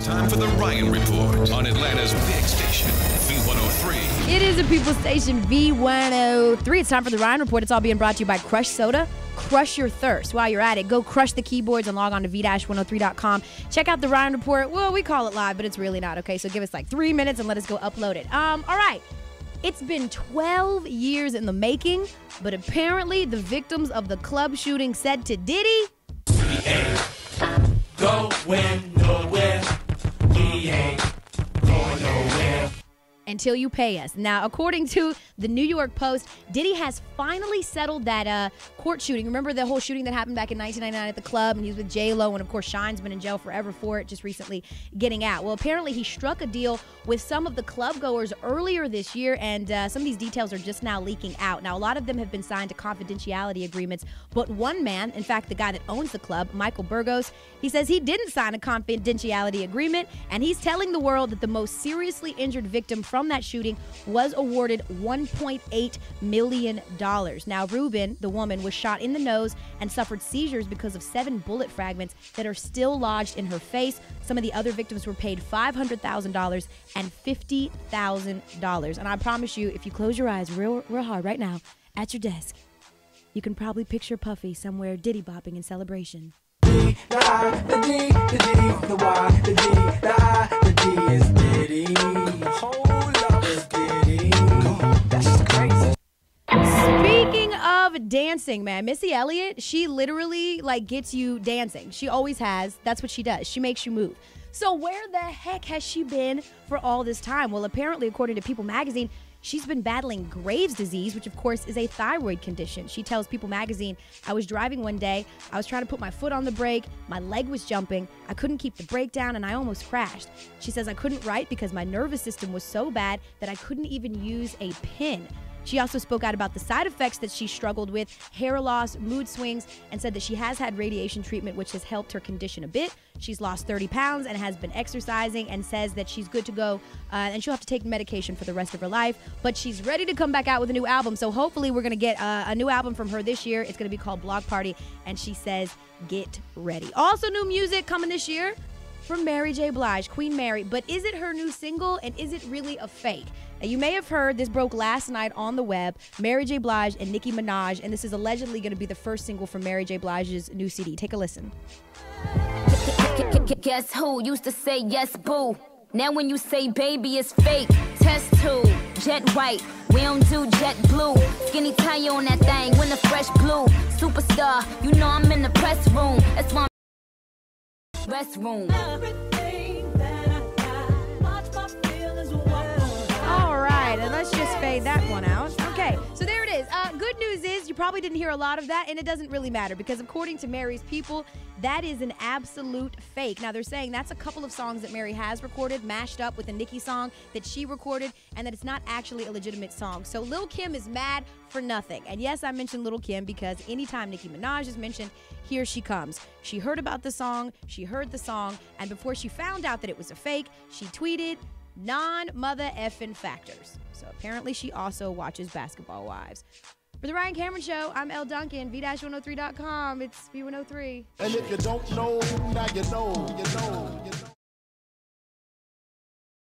Time for the Ryan Report on Atlanta's big station, V103. It is a people station, V103. It's time for the Ryan Report. It's all being brought to you by Crush Soda. Crush your thirst. While you're at it, go crush the keyboards and log on to v-103.com. Check out the Ryan Report. Well, we call it live, but it's really not, okay? So give us like 3 minutes and let us go upload it. All right. It's been 12 years in the making, but apparently the victims of the club shooting said to Diddy, "We ain't going nowhere. We ain't going nowhere until you pay us." Now, according to the New York Post, Diddy has finally settled that court shooting. Remember the whole shooting that happened back in 1999 at the club, and he was with J-Lo, and of course Shine's been in jail forever for it, just recently getting out. Well, apparently he struck a deal with some of the club goers earlier this year, and some of these details are just now leaking out. Now, a lot of them have been signed to confidentiality agreements, but one man, in fact, the guy that owns the club, Michael Burgos, he says he didn't sign a confidentiality agreement, and he's telling the world that the most seriously injured victim from that shooting was awarded $1.8 million. Now, Ruben, the woman, was shot in the nose and suffered seizures because of 7 bullet fragments that are still lodged in her face. Some of the other victims were paid $500,000 and $50,000. And I promise you, if you close your eyes real hard right now at your desk, you can probably picture Puffy somewhere Diddy bopping in celebration. the I, the D, the D, the Y, the D, the I, the D is Diddy. Hold up, it's Diddy. Come on, that's just crazy. Speaking of dancing, man, Missy Elliott, she literally gets you dancing. She always has. That's what she does. She makes you move. So where the heck has she been for all this time? Well, apparently, according to People magazine, she's been battling Graves' disease, which of course is a thyroid condition. She tells People magazine, "I was driving one day, I was trying to put my foot on the brake, my leg was jumping, I couldn't keep the brake down, and I almost crashed." She says, "I couldn't write because my nervous system was so bad that I couldn't even use a pen." She also spoke out about the side effects that she struggled with, hair loss, mood swings, and said that she has had radiation treatment, which has helped her condition a bit. She's lost 30 pounds and has been exercising, and says that she's good to go, and she'll have to take medication for the rest of her life. But she's ready to come back out with a new album, so hopefully we're going to get a new album from her this year. It's going to be called Block Party, and she says, get ready. Also, new music coming this year from Mary J. Blige, Queen Mary. But is it her new single, and is it really a fake? Now, you may have heard this broke last night on the web, Mary J. Blige and Nicki Minaj, and this is allegedly going to be the first single from Mary J. Blige's new CD. Take a listen. Guess who used to say yes, boo? Now when you say baby, it's fake. Test tube, jet white, we don't do jet blue. Skinny tie on that thing, when the fresh blue. Superstar, you know I'm in the press room. That's my restroom. And let's just fade that one out. Okay, so there it is. Good news is you probably didn't hear a lot of that, and it doesn't really matter because according to Mary's people, that is an absolute fake. Now, they're saying that's a couple of songs that Mary has recorded, mashed up with a Nicki song that she recorded, and that it's not actually a legitimate song. So Lil Kim is mad for nothing. And yes, I mentioned Lil Kim because anytime Nicki Minaj is mentioned, here she comes. She heard about the song, she heard the song, and before she found out that it was a fake, she tweeted, "non-mother effing factors." So apparently she also watches Basketball Wives. For the Ryan Cameron Show, I'm Elle Duncan, v-103.com. It's V103. And if you don't know, now you know.